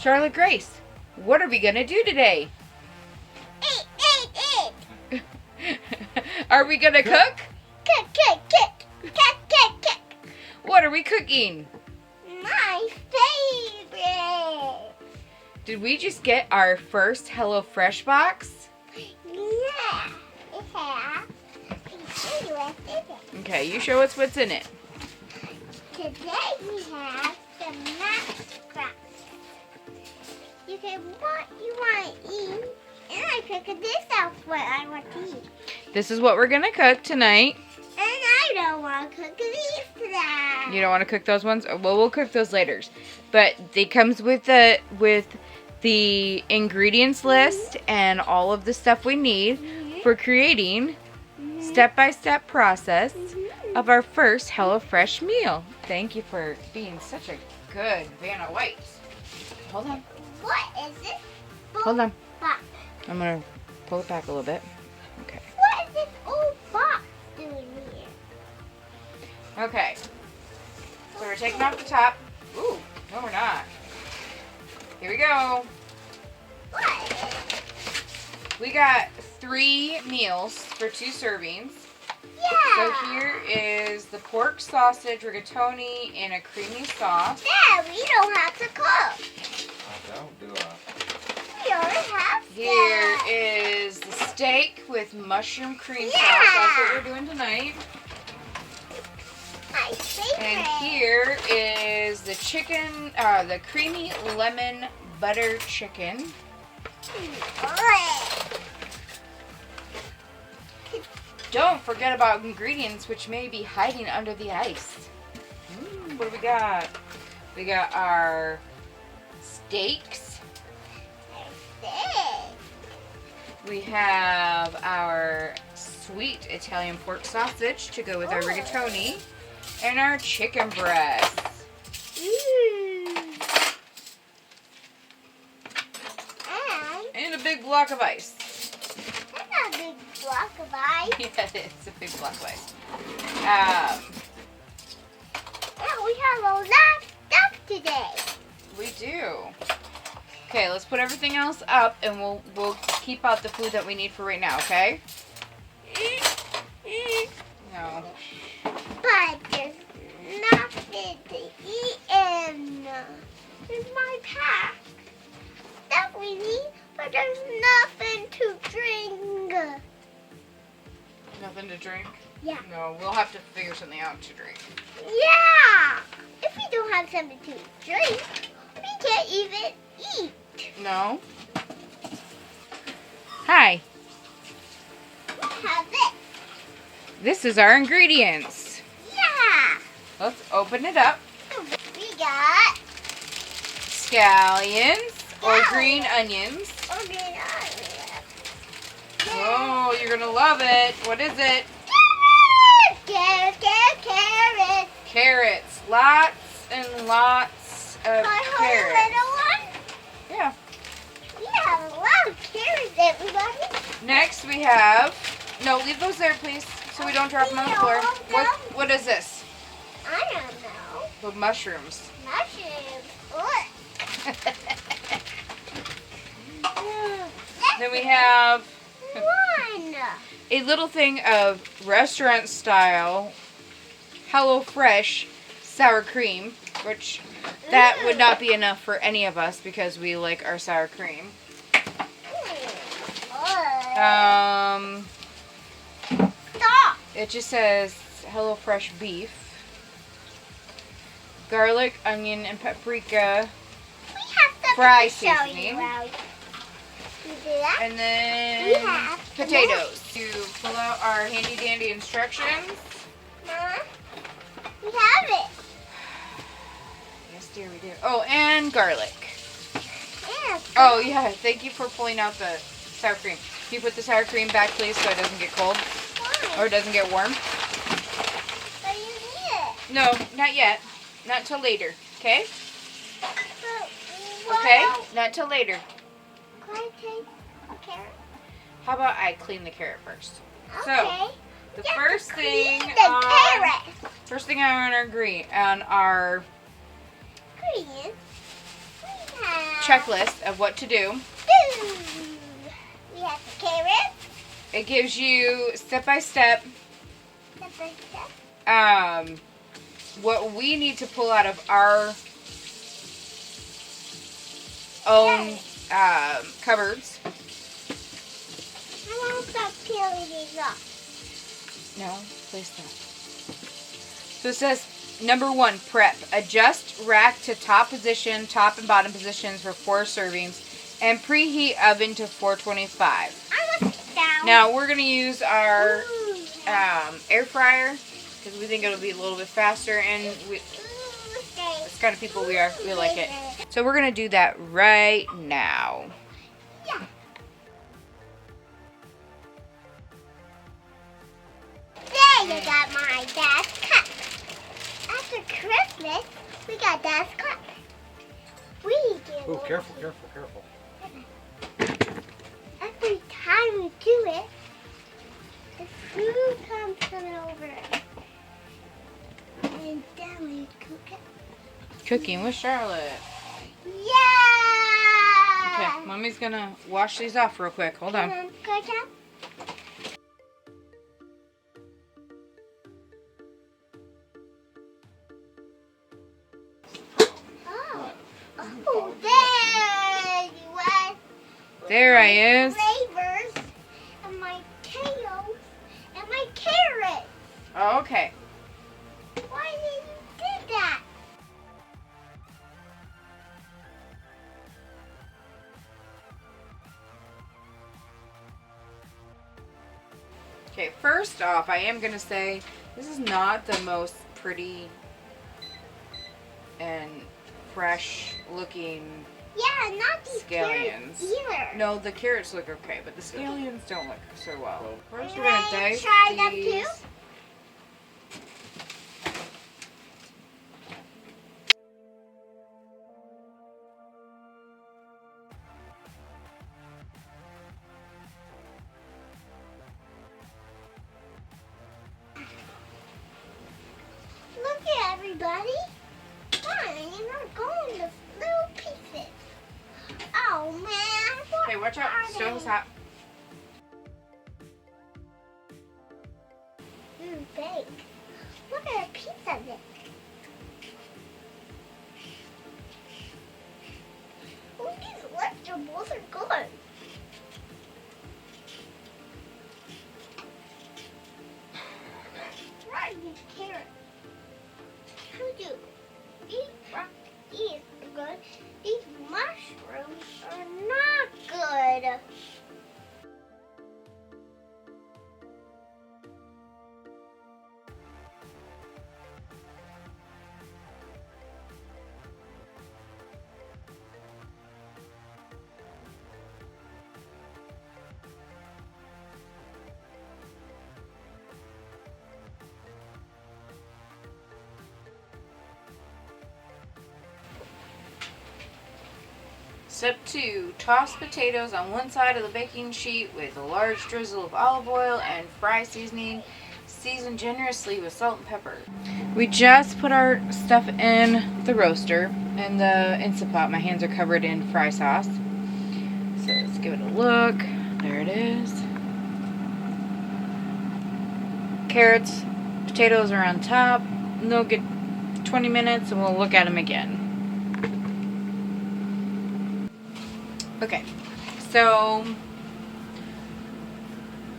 Charlotte Grace, what are we gonna do today? Eat. Are we gonna cook? Cook. What are we cooking? My favorite. Did we just get our first HelloFresh box? Yeah. Okay, you show us what's in it. Today we have the max scraps. You can what you want to eat, and I pick this out what I want to eat. This is what we're gonna cook tonight. And I don't want to cook these today. You don't want to cook those ones? Well, we'll cook those later. But they comes with the ingredients list and all of the stuff we need for creating step-by-step process of our first HelloFresh meal. Thank you for being such a good Vanna White. Hold on. What is it? Hold on. Box. I'm going to pull it back a little bit. Okay. What is this old box doing here? Okay. So we're taking off the top. Ooh, no we're not. Here we go. What? We got 3 meals for 2 servings. Yeah. So here is the pork sausage rigatoni in a creamy sauce. Dad, we don't have to cook. I don't, do I? We already have Here that. is the steak with mushroom cream sauce. Yeah. That's what we're doing tonight. My favorite. And here is the chicken, the creamy lemon butter chicken. Don't forget about ingredients which may be hiding under the ice. What do we got? We got our steaks. We have our sweet Italian pork sausage to go with our rigatoni. And our chicken breasts. And a big block of ice. That's not a big block of ice. Yeah, it's a big block of ice. Yeah, we have a lot of stuff today. We do. Okay, let's put everything else up and we'll keep out the food that we need for right now, okay? No. But there's nothing to eat in. There's my pack. Stuff we need, but there's nothing to drink. Nothing to drink? Yeah. No, we'll have to figure something out to drink. Yeah. If we don't have something to drink, we can't even eat. No? Hi. Have it. This is our ingredients. Yeah. Let's open it up. We got Scallions or green onions. green Oh, you're gonna love it. What is it? Carrots. Carrots. Lots and lots of Can I hold a carrots. little one? Yeah. We have a lot of carrots, everybody. Next we have, no, leave those there please, so we don't drop them on the floor. What is this? I don't know. The mushrooms. Mushrooms. Then we have One. a little thing of restaurant style HelloFresh sour cream, which that would not be enough for any of us because we like our sour cream. Stop. It just says HelloFresh beef, garlic, onion, and paprika, We have something fry to show seasoning. you, Allie. You do that? and then We have potatoes. To pull out our handy dandy instructions. Mama, we have it. Yes, dear, we do. Oh, and garlic. Yeah. Oh, yeah. Thank you for pulling out the sour cream. Can you put the sour cream back, please, so it doesn't get cold Why? or it doesn't get warm? But you need it. No, not yet. Not till later. Okay? But what Okay? else? Not till later. Can I take a carrot? How about I clean the carrot first? So, Okay. the You have to first thing clean the on carrot. our Green. We have checklist of what to do. We have the carrot. It gives you step by step what we need to pull out of our own cupboards. I won't stop peeling these off. No, place that. So it says, number 1, prep. Adjust rack to top and bottom positions for 4 servings, and preheat oven to 425. I was down. Now we're gonna use our air fryer because we think it'll be a little bit faster, and it's kind of people we are. We like it. So we're gonna do that right now. Yeah. There you got my dad's cup. After Christmas, we got dad's cup. We do. Oh, careful, careful, careful. Every time we do it, the food comes over. And then we cook it. Cooking with Charlotte. Yeah! Okay, Mommy's gonna wash these off real quick. Hold on. Go down. Oh, there you are. There I is. Flavors and my potatoes and my carrots. Oh, okay. Why did you do that? Okay, first off, I am gonna say this is not the most pretty and fresh looking Yeah, not these scallions. carrots either. No, the carrots look okay, but the scallions don't look so well. First, You we're gonna ready to dice try them these. too? Look at everybody. Fine, you're not going to little pieces. Oh man. What Okay, watch out. are Stove is they? hot. Big. Look at a piece of it. Oh, these vegetables are good. Try these carrots. How do these are good? These mushrooms are not good. Step 2, toss potatoes on one side of the baking sheet with a large drizzle of olive oil and fry seasoning. Season generously with salt and pepper. We just put our stuff in the roaster and the Instant Pot. My hands are covered in fry sauce. So let's give it a look. There it is. Carrots, potatoes are on top. And they'll get 20 minutes and we'll look at them again. Okay, so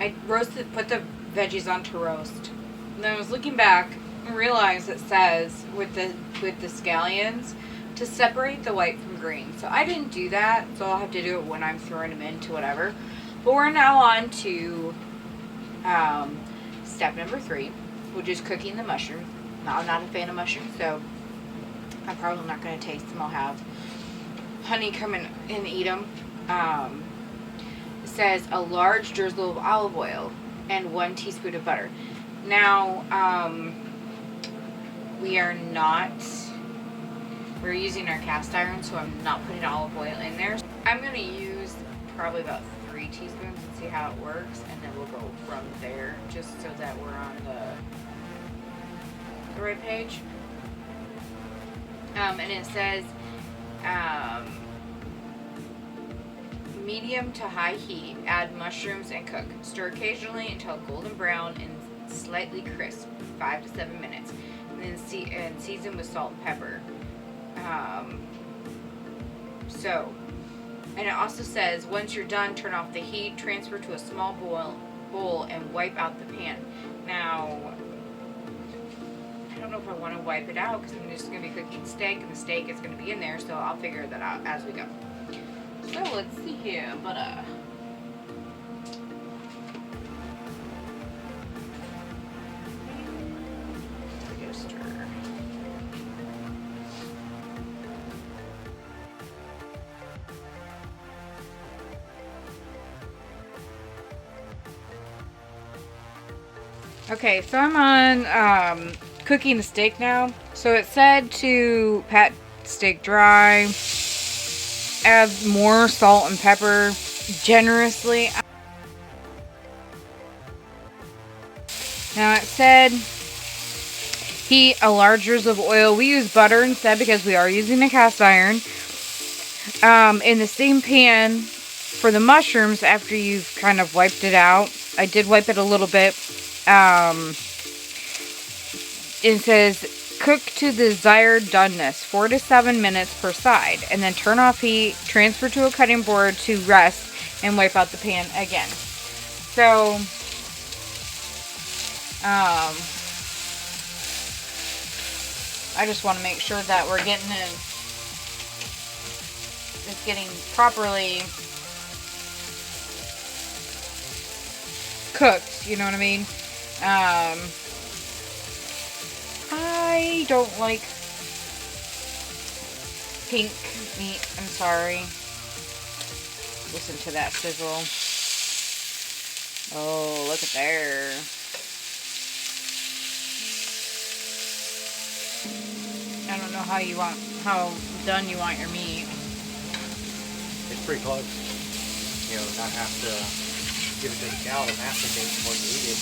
I put the veggies on to roast. And then I was looking back and realized it says with the scallions to separate the white from green. So I didn't do that, so I'll have to do it when I'm throwing them into whatever. But we're now on to step number 3, which is cooking the mushroom. Now, I'm not a fan of mushrooms, so I'm probably not going to taste them. I'll have honey come in and eat them. It says a large drizzle of olive oil and 1 teaspoon of butter. Now, we're using our cast iron, so I'm not putting olive oil in there. I'm going to use probably about 3 teaspoons and see how it works, and then we'll go from there, just so that we're on the right page. And it says, medium to high heat, add mushrooms and cook. Stir occasionally until golden brown and slightly crisp, 5 to 7 minutes. And then season with salt and pepper. And it also says, once you're done, turn off the heat, transfer to a small bowl and wipe out the pan. Now, I don't know if I want to wipe it out because I'm just going to be cooking steak, and the steak is going to be in there, so I'll figure that out as we go. So let's see here, butter. Give it a stir. Okay, so I'm on cooking the steak now. So it said to pat steak dry, add more salt and pepper generously. Now it said heat a large drizzle of oil. We use butter instead because we are using a cast iron. In the same pan for the mushrooms after you've kind of wiped it out. I did wipe it a little bit. It says cook to the desired doneness, 4 to 7 minutes per side, and then turn off heat, transfer to a cutting board to rest, and wipe out the pan again. So, I just want to make sure that we're getting it, it's getting properly cooked, you know what I mean? I don't like pink meat. I'm sorry. Listen to that sizzle. Oh, look at there. I don't know how done you want your meat. It's pretty close. You know, not have to give it to the cow to masticate before you eat it.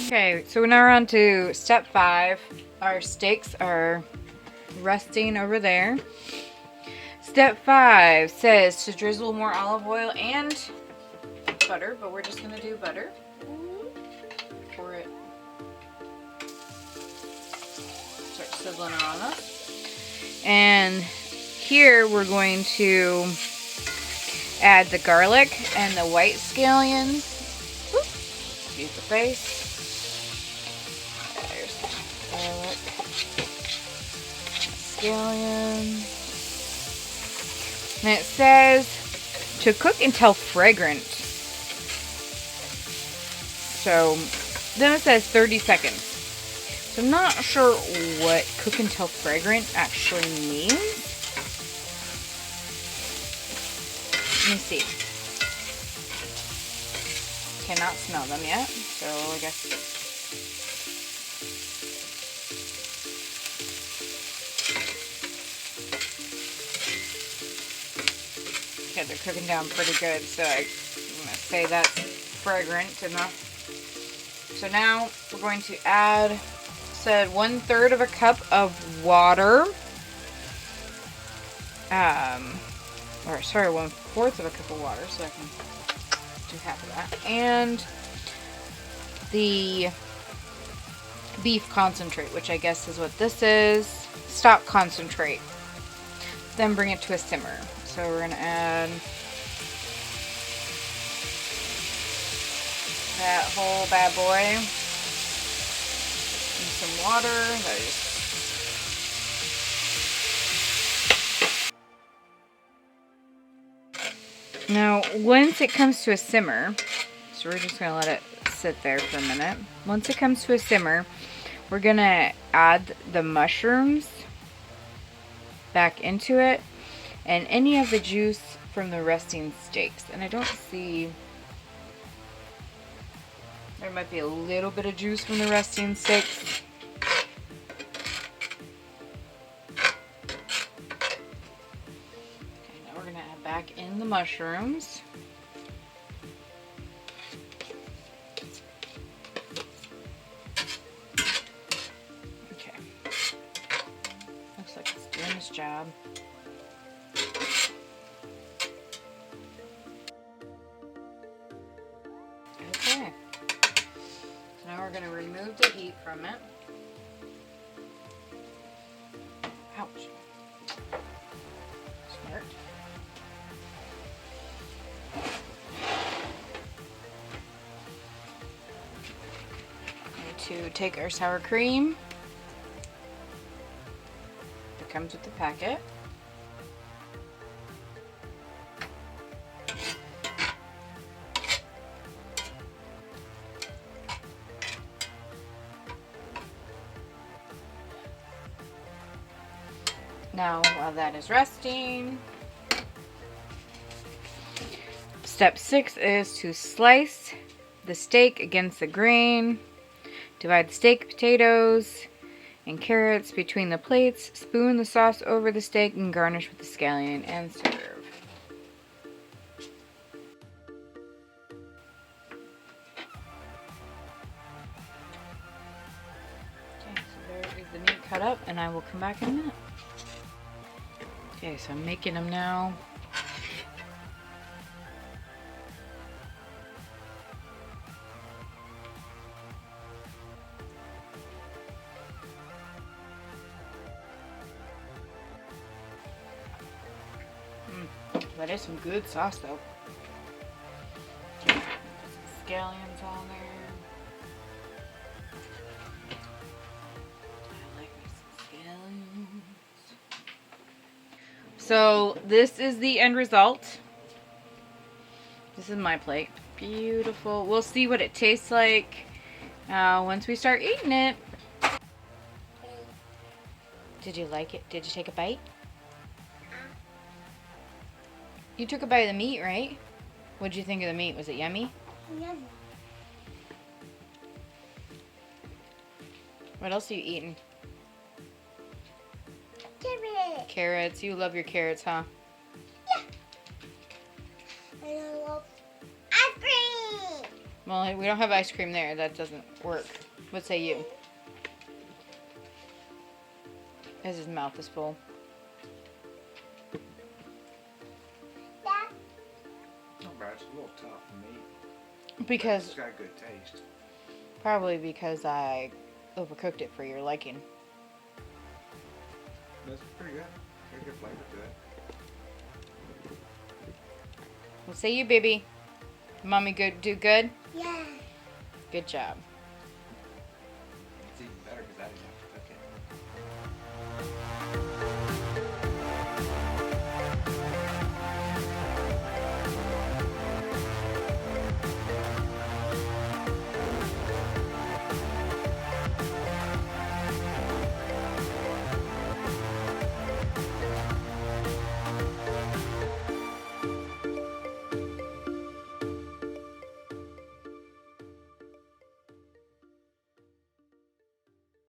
Okay, so now we're on to step 5. Our steaks are resting over there. Step 5 says to drizzle more olive oil and butter, but we're just going to do butter. Pour it. Start sizzling on us. And here we're going to add the garlic and the white scallions. Use the face. There's the garlic. Scallion. And it says to cook until fragrant. So then it says 30 seconds. So I'm not sure what cook until fragrant actually means. Let me see. Cannot smell them yet, so I guess. Okay, they're cooking down pretty good, so I'm gonna say that's fragrant enough. So now we're going to add, said 1/3 of a cup of water. Or sorry, 1/4 of a cup of water, so I can do half of that. And the beef concentrate, which I guess is what this is. Stock concentrate. Then bring it to a simmer. So we're gonna add that whole bad boy. And some water. That is. Now, once it comes to a simmer, so we're just gonna let it sit there for a minute. Once it comes to a simmer, we're gonna add the mushrooms back into it and any of the juice from the resting steaks. And I don't see, there might be a little bit of juice from the resting steaks. mushrooms. Okay. Looks like it's doing its job. Okay. So now we're going to remove the heat from it. Ouch. Smart. Need to take our sour cream that comes with the packet. Now, while that is resting, step 6 is to slice the steak against the grain. Divide the steak, potatoes, and carrots between the plates. Spoon the sauce over the steak and garnish with the scallion and serve. Okay, so there is the meat cut up, and I will come back in a minute. Okay, so I'm making them now. That is some good sauce though. Put some scallions on there. I like me some scallions. So this is the end result. This is my plate. Beautiful. We'll see what it tastes like once we start eating it. Did you like it? Did you take a bite? You took a bite of the meat, right? What did you think of the meat? Was it yummy? Yummy. What else are you eating? Carrot. Carrots. You love your carrots, huh? Yeah. And I love ice cream. Well, we don't have ice cream there. That doesn't work. What say you? As his mouth is full. Not bad. It's a little tough for me. Because It's got a good taste. probably because I overcooked it for your liking. That's pretty good. Pretty good flavor to it. What say you, baby? Mommy do good? Yeah. Good job. It's even better because I didn't have